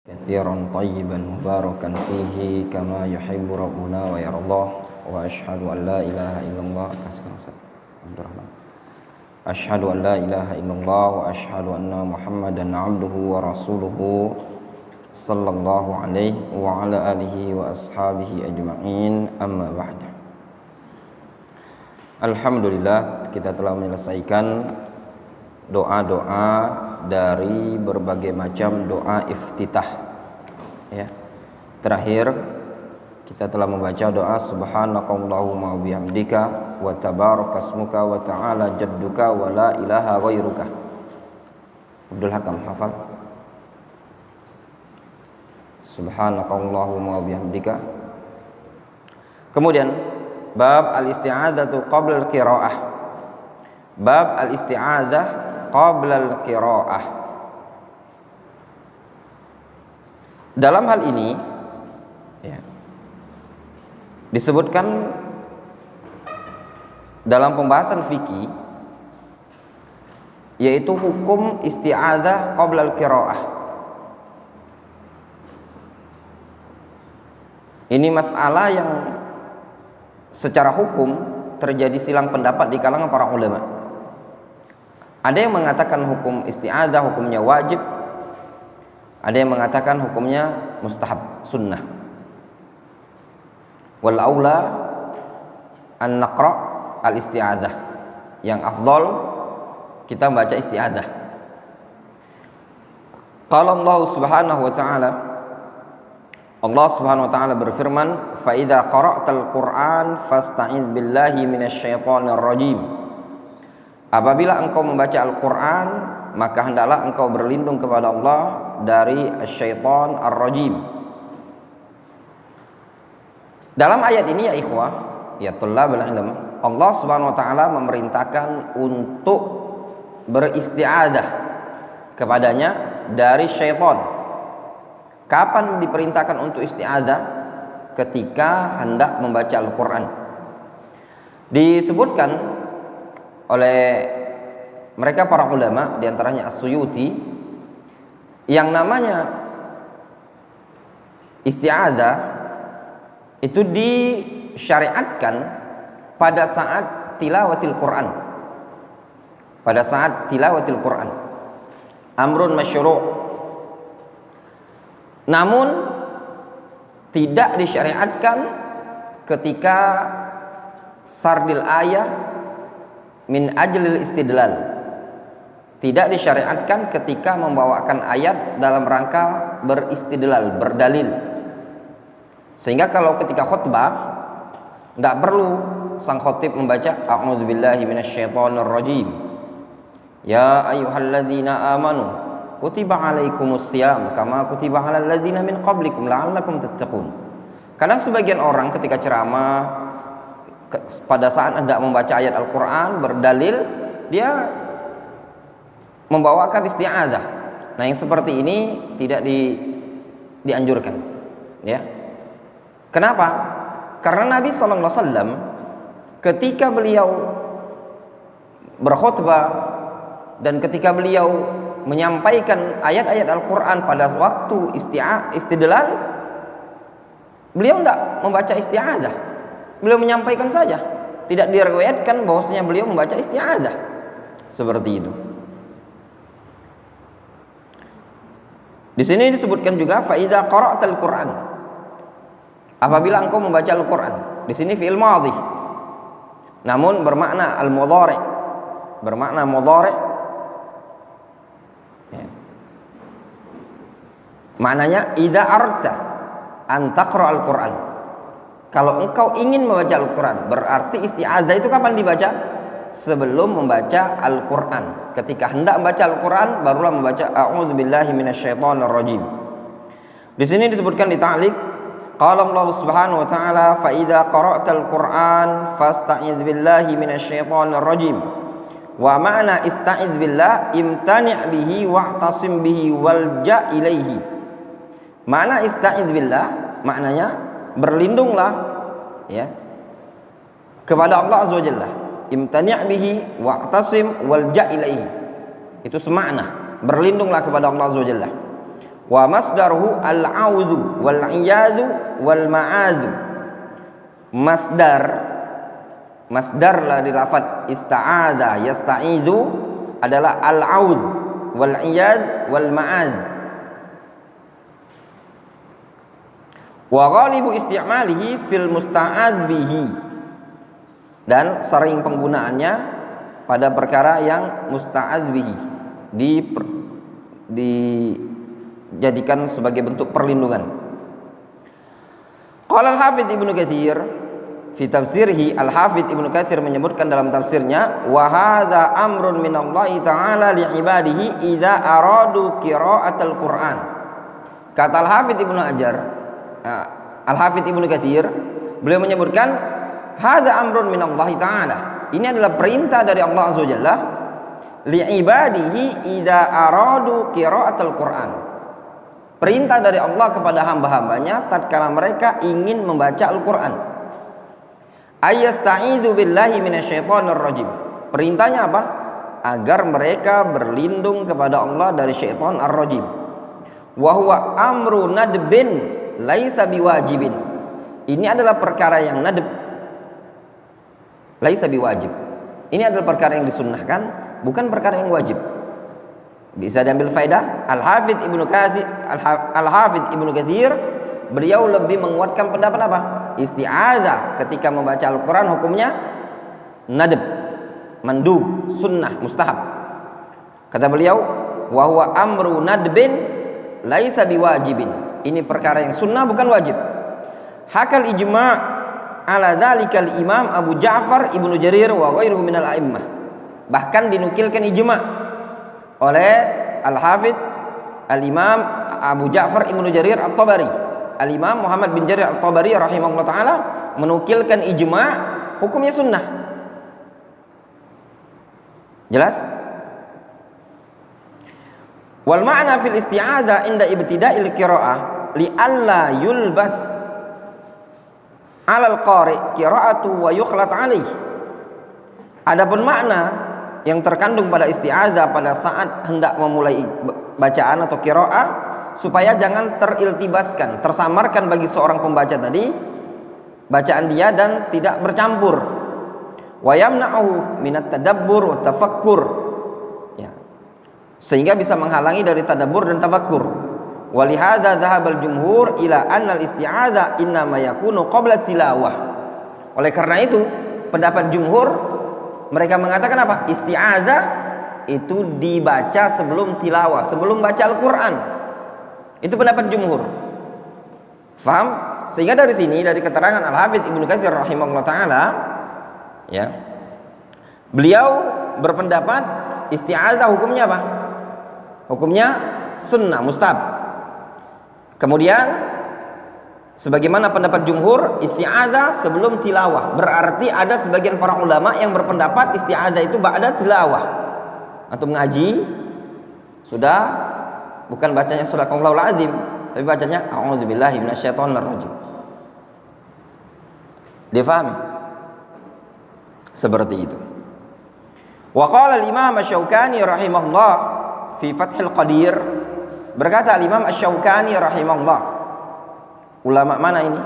كثيرا طيبا مباركا فيه كما يحب ربنا ويرضاه وأشهد أن لا إله إلا الله أشهد أن لا إله إلا الله وأشهد أن محمدا عبده ورسوله صلى الله عليه وعلى آله وأصحابه أجمعين أما بعد. Alhamdulillah, kita telah menyelesaikan doa-doa dari berbagai macam doa iftitah ya. Terakhir kita telah membaca doa subhanakallahumma wa bihamdika wa tabarakasmuka wa ta'ala jadduka wa la ilaha ghairuka. Abdul Hakam hafal? Subhanakallahumma wa bihamdika. Kemudian bab al-isti'adzatu qabla al-qiraah. Bab al-isti'adzah qabla al-qiraah. Dalam hal ini ya, disebutkan dalam pembahasan fikih yaitu hukum isti'adzah qabla al-qiraah. Ini masalah yang secara hukum terjadi silang pendapat di kalangan para ulama. Ada yang mengatakan hukum isti'adzah hukumnya wajib, ada yang mengatakan hukumnya mustahab, sunnah. Wal aula an naqra al isti'adzah. Yang afdal kita membaca isti'adzah. Qala Allah Subhanahu wa ta'ala, Allah Subhanahu wa ta'ala berfirman, "Fa idza qara'tal Qur'an fasta'idz billahi minasyaitonir rajim." Apabila engkau membaca Al-Qur'an, maka hendaklah engkau berlindung kepada Allah dari syaitan ar-rajim. Dalam ayat ini ya ikhwah, ya tullabul ilm, Allah Subhanahu wa ta'ala memerintahkan untuk beristi'adzah kepadanya dari syaitan. Kapan diperintahkan untuk isti'adzah? Ketika hendak membaca Al-Quran. Disebutkan oleh mereka para ulama, diantaranya As-Suyuti, yang namanya isti'adzah itu disyariatkan pada saat tilawatil Quran. Pada saat tilawatil Quran, amrun masyru'. Namun tidak disyariatkan ketika sardil ayah min ajlil istidlal. Tidak disyariatkan ketika membawakan ayat dalam rangka beristidlal, berdalil. Sehingga kalau ketika khutbah tidak perlu sang khatib membaca a'udzubillahi minasyaitonir rajim. Ya ayyuhalladzina amanu kutiba alaikumus syiyam kama kutiba alal ladzina min qablikum la'allakum tattaqun. Kadang sebagian orang ketika ceramah pada saat hendak membaca ayat Al-Qur'an berdalil, dia membawakan isti'adzah. Nah, yang seperti ini tidak dianjurkan, ya. Kenapa? Karena Nabi sallallahu alaihi wasallam ketika beliau berkhutbah dan ketika beliau menyampaikan ayat-ayat Al-Quran pada waktu istidlal, beliau tidak membaca isti'adzah. Beliau menyampaikan saja, tidak diriwayatkan bahwasanya beliau membaca isti'adzah. Seperti itu. Di sini disebutkan juga fa idza qara'tal Qur'an. Apabila engkau membaca Al-Quran. Di sini fi'il madhi. Namun bermakna al-mudhari'. Bermakna mudhari'. Maknanya idza arta an taqra al-Qur'an. Kalau engkau ingin membaca Al-Qur'an, berarti isti'adzah itu kapan dibaca? Sebelum membaca Al-Qur'an. Ketika hendak membaca Al-Qur'an barulah membaca a'udzubillahi minasyaitonir rajim. Di sini disebutkan di ta'liq, qala Allah Subhanahu wa ta'ala fa idza qara'tal Qur'an fasta'idz billahi minasyaitonir rajim. Wa ma'na ista'idz billah imtani' bihi wa'tasim bihi walja' ilaihi. Makna ista'idz billah maknanya berlindunglah ya kepada Allah Azza wa Jalla. Imtani' bihi wa'tasim walja' ilaihi. Itu semakna, berlindunglah kepada Allah Azza wa Jalla. Wa masdaruhu al-'audzu wal 'iyazu wal ma'azu. Masdar lah di lafaz ista'adza yasta'izu adalah al-'audz wal 'iyaz wal ma'az. Wa ghalibu isti'malihi fil musta'adz bihi, dan sering penggunaannya pada perkara yang musta'adz bihi, dijadikan sebagai bentuk perlindungan. Qala al-Hafidz Ibnu Katsir fi tafsirhi, al-Hafidz Ibnu Katsir menyebutkan dalam tafsirnya, wa hadza amrun minallahi ta'ala li ibadihi idza aradu qira'atal Qur'an. Kata al-Hafidz Ibnu Hajar, al-Hafidz Ibnu Katsir, beliau menyebutkan hadza amrun minallahi ta'ala, ini adalah perintah dari Allah Azza wa Jalla, li ibadihi idza aradu qira'atal Qur'an, perintah dari Allah kepada hamba-hambanya tatkala mereka ingin membaca Al-Qur'an. Ayasta'izu billahi minasyaitonir rajim, perintahnya apa? Agar mereka berlindung kepada Allah dari syaitan ar-rajim. Wa huwa amru nadbin laisa biwajibin, ini adalah perkara yang nadb, laisa biwajib, ini adalah perkara yang disunnahkan, bukan perkara yang wajib. Bisa diambil faedah. Al-Hafidz Ibnu Katsir beliau lebih menguatkan pendapat apa? Isti'adzah ketika membaca Al-Quran hukumnya nadb, mandub, sunnah, mustahab. Kata beliau, wa huwa amru nadbin laisa biwajibin, ini perkara yang sunnah bukan wajib. Hakal ijma' ala dzalikal imam Abu Ja'far Ibnu Jarir wa ghairuhu minal a'immah, bahkan dinukilkan ijma' oleh Al-Hafidz Al-Imam Abu Ja'far Ibnu Jarir At-Tabari, Al-Imam Muhammad bin Jarir At-Tabari rahimahullah ta'ala menukilkan ijma' hukumnya sunnah. Jelas? Wal ma'na fil isti'adzah inda ibtida'il qira'ah li alla yulbas 'alal qari' qira'atu wa yukhlat 'alaih. Adapun makna yang terkandung pada isti'adzah pada saat hendak memulai bacaan atau qira'ah, supaya jangan teriltibaskan, tersamarkan bagi seorang pembaca tadi bacaan dia dan tidak bercampur. Wa yamna'uhu minat tadabbur wa tafakkur, ya, sehingga bisa menghalangi dari tadabbur dan tafakkur. Walihadza dhahabal jumhur ila anna al-isti'adzah innama yakunu qabla tilawah. Oleh karena itu pendapat jumhur, mereka mengatakan apa? Isti'adzah itu dibaca sebelum tilawah, sebelum baca Al-Qur'an. Itu pendapat jumhur. Faham? Sehingga dari sini, dari keterangan Al-Hafidz Ibnu Katsir rahimahullah taala, ya, beliau berpendapat isti'adzah hukumnya apa? Hukumnya sunnah, mustahab. Kemudian sebagaimana pendapat jumhur, isti'adzah sebelum tilawah. Berarti ada sebagian para ulama yang berpendapat isti'adzah itu ba'da tilawah. Antum ngaji sudah, bukan bacanya sadaqallahul azim, tapi bacanya a'udzubillahi minasyaitonir rajim. Difahami? Seperti itu. Wa qala al-Imam Asy-Syaukani rahimahullah fi Fathul Qadir, berkata al-Imam Asy-Syaukani rahimahullah. Ulama mana ini?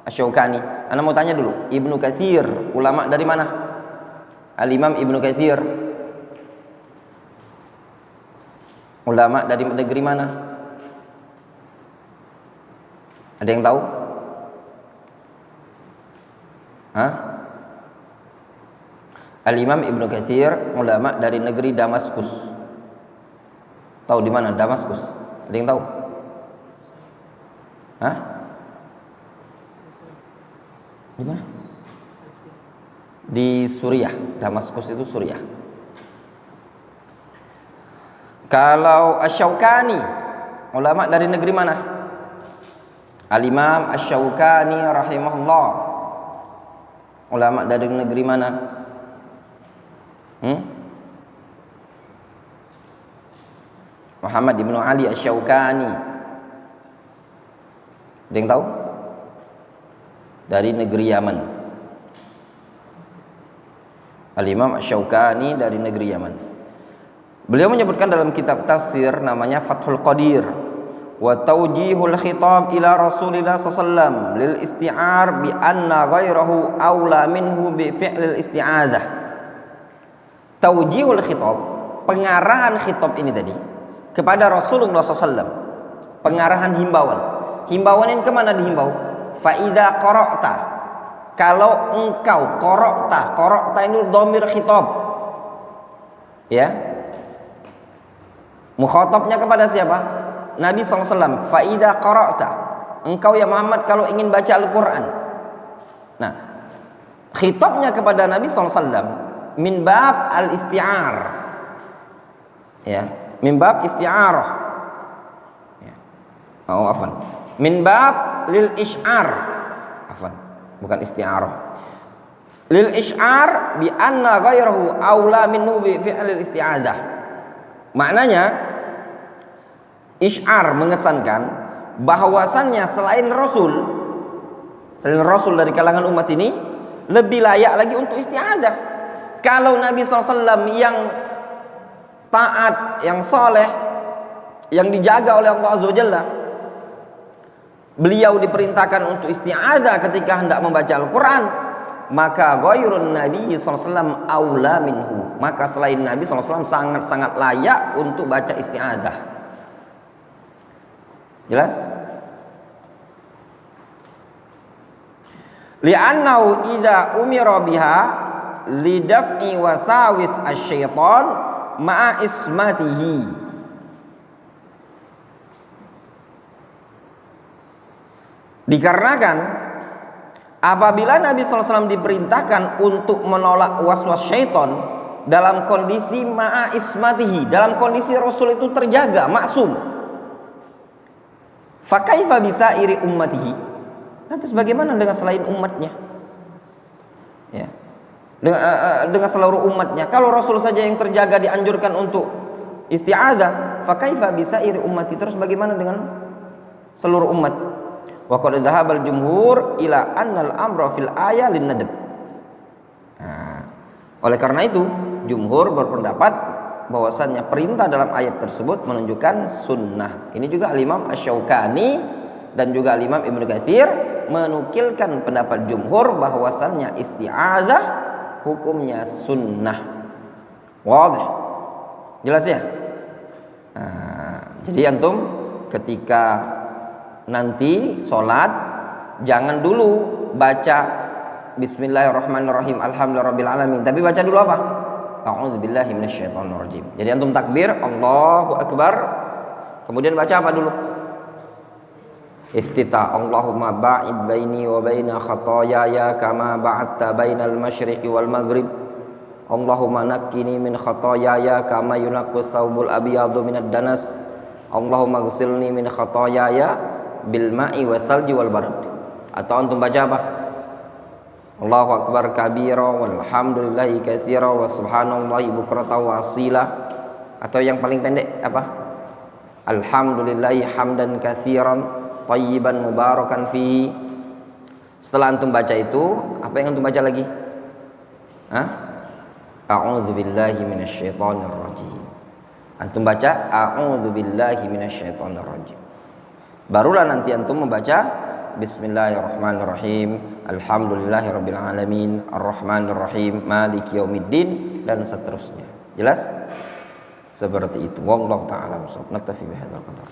Asy-Syaukani. Anda mau tanya dulu, Ibnu Katsir ulama dari mana? Al-Imam Ibnu Katsir ulama dari negeri mana? Ada yang tahu? Hah? Al-Imam Ibnu Katsir ulama dari negeri Damaskus. Tahu di mana Damaskus? Ada yang tahu? Hah? Di mana? Di Suriah. Damaskus itu Suriah. Kalau Asy-Syaukani ulama dari negeri mana? Al-Imam Asy-Syaukani rahimahullah ulama dari negeri mana? Muhammad ibnu Ali Asy-Syaukani. Ada yang tahu? Dari negeri Yaman. Al-Imam Asy-Syaukani dari negeri Yaman. Beliau menyebutkan dalam kitab tafsir namanya Fathul Qadir, wa tawjihul khitab ila Rasulillah sallallahu lil isti'ar bi anna ghairahu aula minhu bi fi'lil isti'adzah. Tawjihul khitab, pengarahan khitab ini tadi kepada Rasulullah sallallahu, pengarahan himbauan. Himbauan ini kemana dihimbau? Fa idza qara'ta, kalau engkau qara'ta ini dhamir khitab, ya, mukhatabnya kepada siapa? Nabi SAW. Fa idza qara'ta, engkau ya Muhammad kalau ingin baca Al-Quran. Nah, khitabnya kepada Nabi SAW min bab al-isti'ar, ya, min bab isti'arah, ya. Afan, min bab lil isy'ar, afan, bukan isti'arah, lil isy'ar bi anna ghairahu aula minhu bi fi'lil isti'adzah. Maknanya isy'ar, mengesankan bahwasannya selain Rasul dari kalangan umat ini lebih layak lagi untuk isti'adzah. Kalau Nabi SAW yang taat, yang soleh, yang dijaga oleh Allah Azza wa Jalla, beliau diperintahkan untuk isti'adzah ketika hendak membaca Al-Quran, maka ghairun Nabi SAW aula minhu, maka selain Nabi SAW sangat-sangat layak untuk baca isti'adzah. Jelas? Li'annahu idza umira biha lidaf'i wasawis asyaitan ma'a ismatihi. Dikarenakan apabila Nabi SAW diperintahkan untuk menolak waswas syaitan dalam kondisi ma'a ismatihi, dalam kondisi Rasul itu terjaga, maksum, fakaifa bisa iri ummatihi, lantas bagaimana dengan selain umatnya, ya, dengan seluruh umatnya? Kalau Rasul saja yang terjaga dianjurkan untuk isti'adzah, fakaifa bisa iri ummati, terus bagaimana dengan seluruh umat? Wa qad dhahabal jumhur ila annal amra fil ayah lin nadb. Nah, oleh karena itu jumhur berpendapat bahwasannya perintah dalam ayat tersebut menunjukkan sunnah. Ini juga Imam Asy-Syaukani dan juga Imam Ibnu Katsir menukilkan pendapat jumhur bahwasannya isti'adzah hukumnya sunnah. Wadih, jelas ya? Nah, jadi antum ketika nanti sholat jangan dulu baca Bismillahirrahmanirrahim Alhamdulillahirabbil alamin, tapi baca dulu apa? A'udzubillahi minasyaitonirrajim. Jadi antum takbir Allahu akbar, kemudian baca apa dulu? Iftitah, Allahumma ba'id baini wa baina khataayaya kama ba'adta bainal masyriqi wal maghrib. Allahumma naqqini min khataayaya kama yunaqqas thawbul abyadu minad danas. Allahumma ghsilni min khataayaya bil ma'i wa thalji wal barad. Atau antum baca apa? Allahu akbar kabira walhamdulillahi katsira wa subhanallahi bukrata wa asila. Atau yang paling pendek apa? Alhamdulillahi hamdan katsiran tayyiban mubarakan fihi. Setelah antum baca itu, apa yang antum baca lagi? A'udzubillahi minasyaitonir rajim. Antum baca a'udzubillahi minasyaitonir rajim. Barulah nanti antum membaca Bismillahirrahmanirrahim Alhamdulillahirabbil alamin arrahmanirrahim maliki yaumiddin dan seterusnya. Jelas? Seperti itu. Wallahu ta'ala. Naktafi bihadzal qadar.